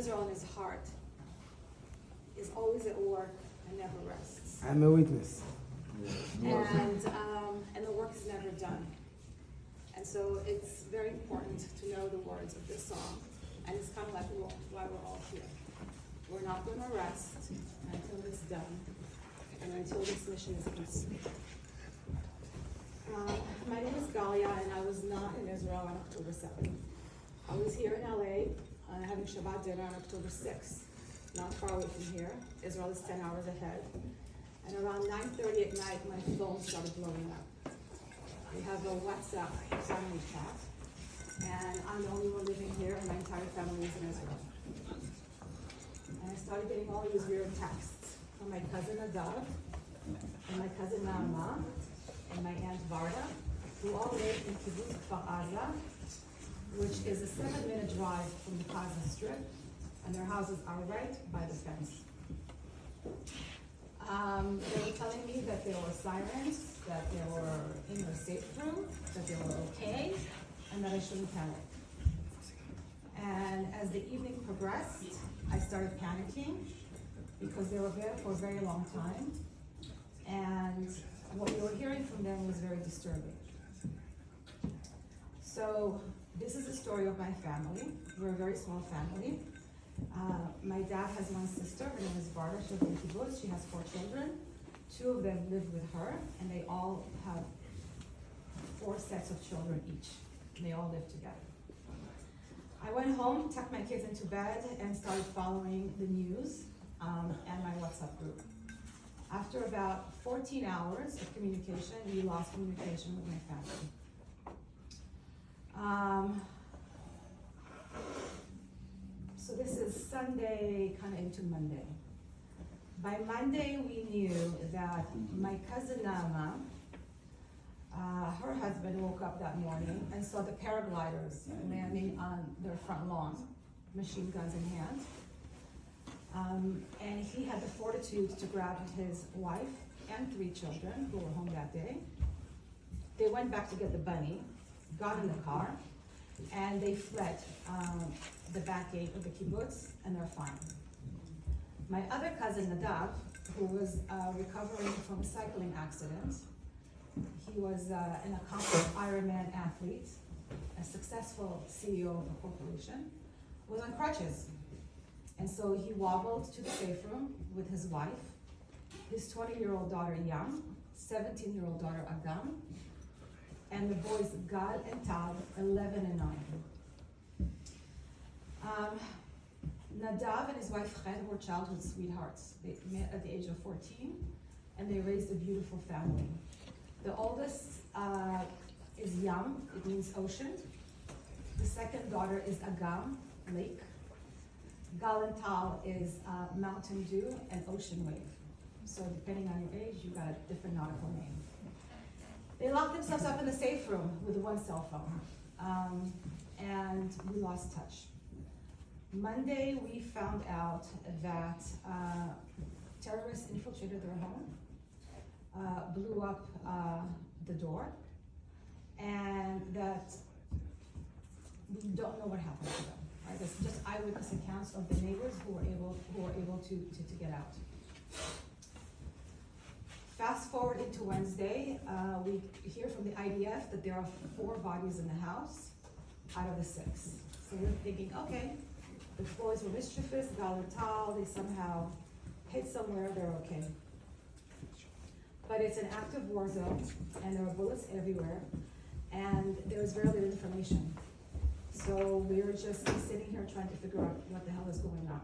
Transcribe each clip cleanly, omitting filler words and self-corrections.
Israel in his heart is always at work and never rests. I'm a witness. And the work is never done. And so it's very important to know the words of this song. And it's kind of like why we're all here. We're not going to rest until it's done and until this mission is complete. My name is Galia, and I was not in Israel on October 7th. I was here in LA having Shabbat dinner on October 6th, not far away from here. Israel is 10 hours ahead. And around 9:30 at night, my phone started blowing up. We have a WhatsApp family chat, and I'm the only one living here, and my entire family is in Israel. And I started getting all these weird texts from my cousin Nadav, and my cousin Naama, and my aunt Varda, who all live in Kibbutz Kfar Aza, which is a 7-minute drive from the Gaza Strip, and their houses are right by the fence. They were telling me that there were sirens, that they were in the safe room, that they were okay, and that I shouldn't panic. And as the evening progressed, I started panicking because they were there for a very long time, and what we were hearing from them was very disturbing. So this is the story of my family. We're a very small family. My dad has one sister, her name is Varda, she lives in Kibbutz, she has 4 children. 2 of them live with her, and they all have 4 sets of children each. And they all live together. I went home, tucked my kids into bed, and started following the news and my WhatsApp group. After about 14 hours of communication, we lost communication with my family. So this is Sunday, kind of into Monday. By Monday, we knew that my cousin Naama, her husband woke up that morning and saw the paragliders landing on their front lawn, machine guns in hand. And he had the fortitude to grab his wife and 3 children who were home that day. They went back to get the bunny, got in the car, and they fled the back gate of the kibbutz, and they're fine. My other cousin Nadav, who was recovering from a cycling accident, he was an accomplished Ironman athlete, a successful CEO of a corporation, was on crutches. And so he wobbled to the safe room with his wife, his 20-year-old daughter Yam, 17-year-old daughter Agam, and the boys Gad and Tal, 11 and 9. Nadav and his wife Ched were childhood sweethearts. They met at the age of 14, and they raised a beautiful family. The oldest is Yam, it means ocean. The second daughter is Agam, lake. Gal and Tal is mountain dew and ocean wave. So depending on your age, you got a different nautical name. They locked themselves up in the safe room with 1 cell phone, and we lost touch. Monday, we found out that terrorists infiltrated their home, blew up the door, and that we don't know what happened to them. Right? There's just eyewitness accounts of the neighbors who were able to get out. Fast forward into Wednesday, we hear from the IDF that there are 4 bodies in the house out of the 6. So we're thinking, okay, the boys were mischievous, Gal and Tal, they somehow hid somewhere, they're okay. But it's an active war zone, and there are bullets everywhere, and there's very little information. So we're just sitting here trying to figure out what the hell is going on.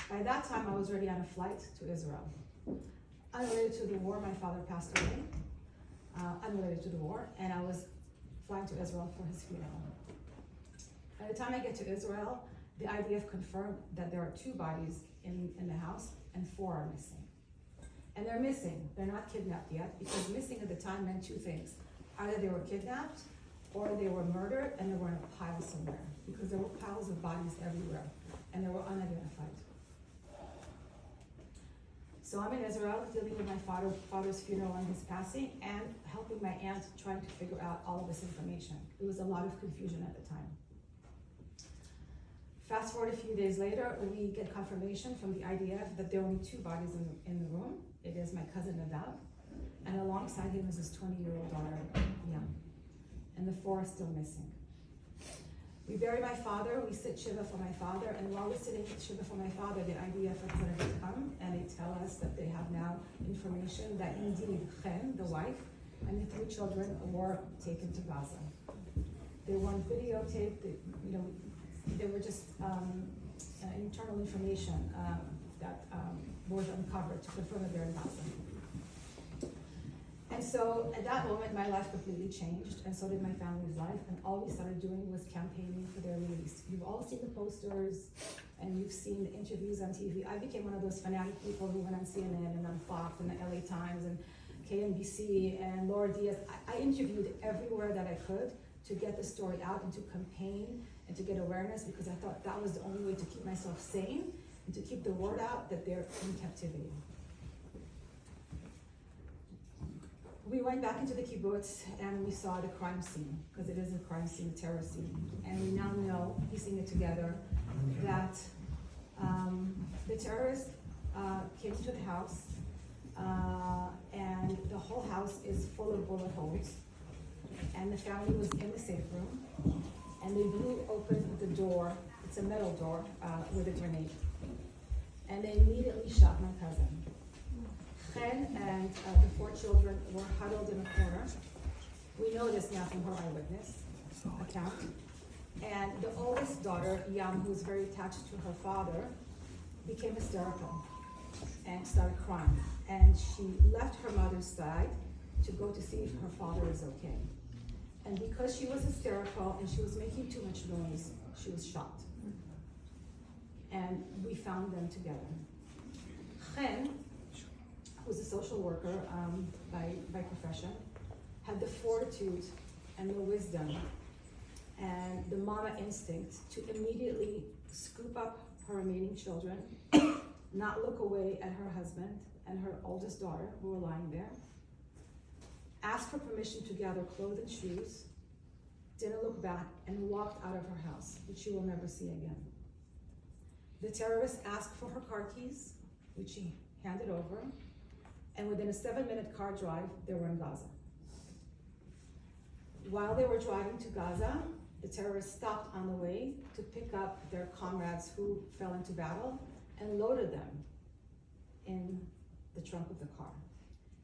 By that time, I was already on a flight to Israel. Unrelated to the war, my father passed away, unrelated to the war, and I was flying to Israel for his funeral. By the time I get to Israel, the IDF confirmed that there are 2 bodies in the house, and 4 are missing. And they're missing, they're not kidnapped yet, because missing at the time meant 2 things. Either they were kidnapped, or they were murdered, and they were in a pile somewhere, because there were piles of bodies everywhere, and they were unidentified. So I'm in Israel dealing with my father's funeral and his passing, and helping my aunt trying to figure out all of this information. There was a lot of confusion at the time. Fast forward a few days later, we get confirmation from the IDF that there are only 2 bodies in the room. It is my cousin Nadav, and alongside him is his 20-year-old daughter, Yam. And the 4 are still missing. We bury my father, we sit Shiva for my father, and while we're sitting Shiva for my father, the IDF representatives come and they tell us that they have now information that indeed Chen, the wife, and the 3 children were taken to Gaza. They weren't videotaped, they were just internal information that was uncovered to confirm that they're in Gaza. And so at that moment, my life completely changed, and so did my family's life, and all we started doing was campaigning for their release. You've all seen the posters, and you've seen the interviews on TV. I became one of those fanatic people who went on CNN and on Fox and the LA Times and KNBC and Laura Diaz. I interviewed everywhere that I could to get the story out and to campaign and to get awareness, because I thought that was the only way to keep myself sane and to keep the word out that they're in captivity. We went back into the kibbutz and we saw the crime scene, because it is a crime scene, a terrorist scene. And we now know, piecing it together, that the terrorists came to the house and the whole house is full of bullet holes. And the family was in the safe room, and they blew open the door, it's a metal door, with a grenade. And they immediately shot my cousin. Chen and the 4 children were huddled in a corner. We know this now from her eyewitness account. And the oldest daughter, Yam, who's very attached to her father, became hysterical and started crying. And she left her mother's side to go to see if her father is okay. And because she was hysterical and she was making too much noise, she was shot. And we found them together. Chen, who's a social worker by profession, had the fortitude and the wisdom and the mama instinct to immediately scoop up her remaining children, not look away at her husband and her oldest daughter who were lying there, asked for permission to gather clothes and shoes, didn't look back, and walked out of her house, which she will never see again. The terrorist asked for her car keys, which she handed over, and within a 7-minute car drive, they were in Gaza. While they were driving to Gaza, the terrorists stopped on the way to pick up their comrades who fell into battle and loaded them in the trunk of the car.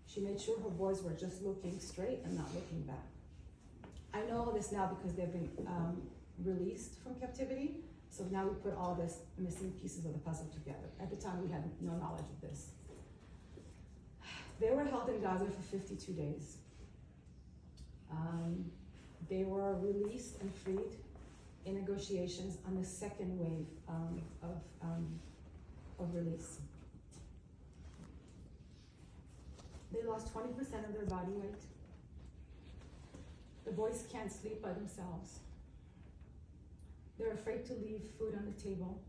She made sure her boys were just looking straight and not looking back. I know all this now because they've been released from captivity, so now we put all this missing pieces of the puzzle together. At the time, we had no knowledge of this. They were held in Gaza for 52 days. They were released and freed in negotiations on the second wave of release. They lost 20% of their body weight. The boys can't sleep by themselves. They're afraid to leave food on the table.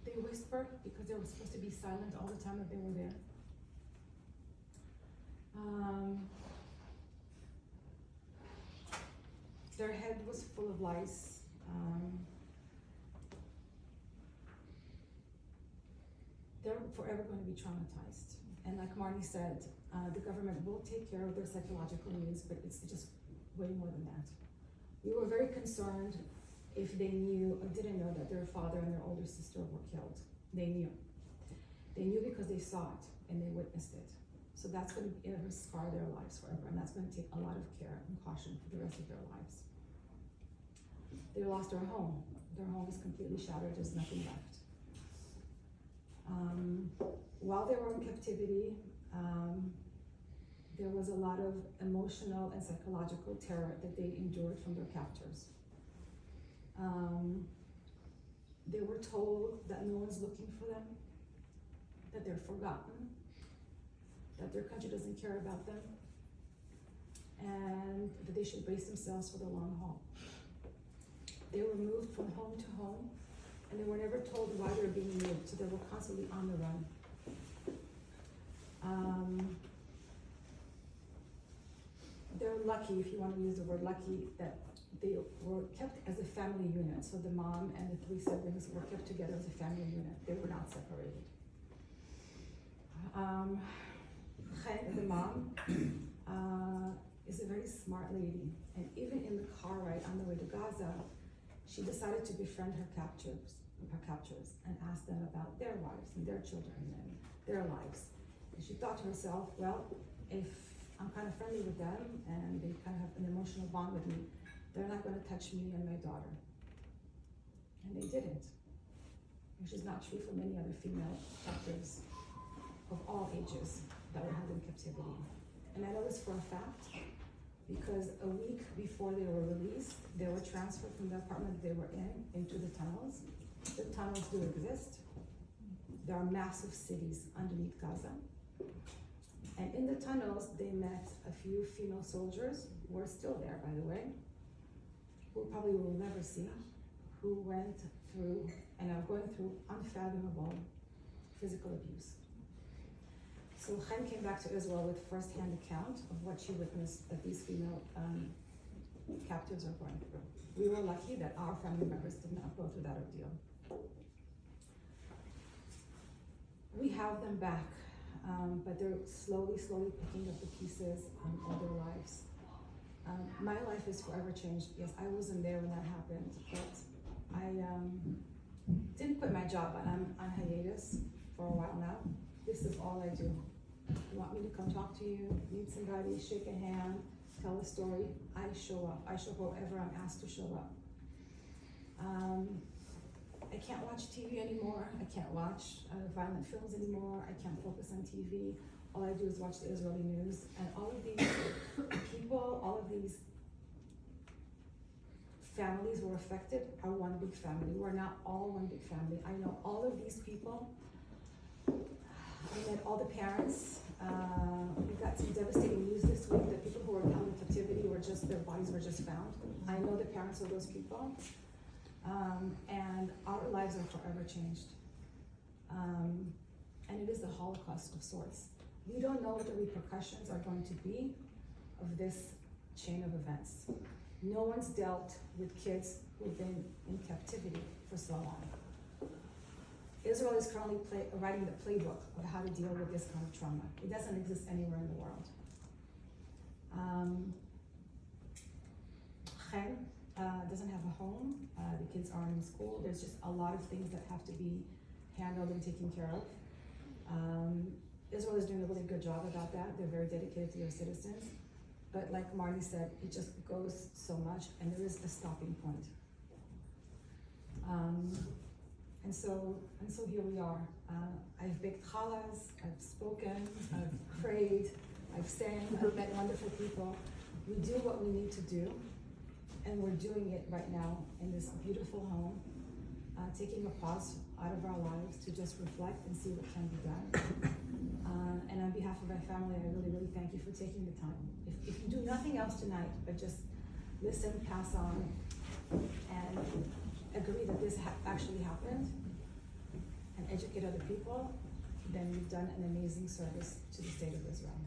They whisper because they were supposed to be silent all the time that they were there. Their head was full of lice. They're forever going to be traumatized. And like Marnie said, the government will take care of their psychological needs, but it's just way more than that. We were very concerned if they knew or didn't know that their father and their older sister were killed. They knew. They knew because they saw it and they witnessed it. So that's going to scar their lives forever, and that's going to take a lot of care and caution for the rest of their lives. They lost their home. Their home is completely shattered. There's nothing left. While they were in captivity, there was a lot of emotional and psychological terror that they endured from their captors. They were told that no one's looking for them, that they're forgotten, that their country doesn't care about them, and that they should brace themselves for the long haul. They were moved from home to home, and they were never told why they were being moved, so they were constantly on the run. They're lucky, if you want to use the word lucky, that they were kept as a family unit. So the mom and the 3 siblings were kept together as a family unit. They were not separated. Chen, the mom, is a very smart lady. And even in the car ride on the way to Gaza, she decided to befriend her captors and ask them about their wives and their children and their lives. And she thought to herself, well, if I'm kind of friendly with them and they kind of have an emotional bond with me, they're not going to touch me and my daughter. And they didn't. Which is not true for many other female captives of all ages that were held in captivity. And I know this for a fact because a week before they were released, they were transferred from the apartment they were in into the tunnels. The tunnels do exist. There are massive cities underneath Gaza. And in the tunnels, they met a few female soldiers, who are still there, by the way, who probably will never see, who went through and are going through unfathomable physical abuse. So Chen came back to Israel with first-hand account of what she witnessed that these female captives are going through. We were lucky that our family members did not go through that ordeal. We have them back, but they're slowly picking up the pieces of their lives. My life is forever changed. Yes, I wasn't there when that happened, but I didn't quit my job, and I'm on hiatus for a while now. This is all I do. You want me to come talk to you, meet somebody, shake a hand, tell a story, I show up. I show up wherever I'm asked to show up. I can't watch TV anymore. I can't watch violent films anymore. I can't focus on TV. All I do is watch the Israeli news. And all of these people, all of these families who are affected are one big family. We're not all one big family. I know all of these people. I met all the parents. We got some devastating news this week that people who were held in captivity their bodies were just found. I know the parents of those people. And our lives are forever changed. And it is the Holocaust of sorts. We don't know what the repercussions are going to be of this chain of events. No one's dealt with kids who've been in captivity for so long. Israel is currently writing the playbook of how to deal with this kind of trauma. It doesn't exist anywhere in the world. Chen doesn't have a home. The kids aren't in school. There's just a lot of things that have to be handled and taken care of. Israel is doing a really good job about that. They're very dedicated to their citizens. But like Marty said, it just goes so much, and there is a stopping point. And so here we are. I've baked challahs, I've spoken, I've prayed, I've sang, I've met wonderful people. We do what we need to do, and we're doing it right now in this beautiful home, taking a pause out of our lives to just reflect and see what can be done. And on behalf of my family, I really, really thank you for taking the time. If you do nothing else tonight, but just listen, pass on, and agree that this actually happened, and educate other people, then you've done an amazing service to the state of Israel.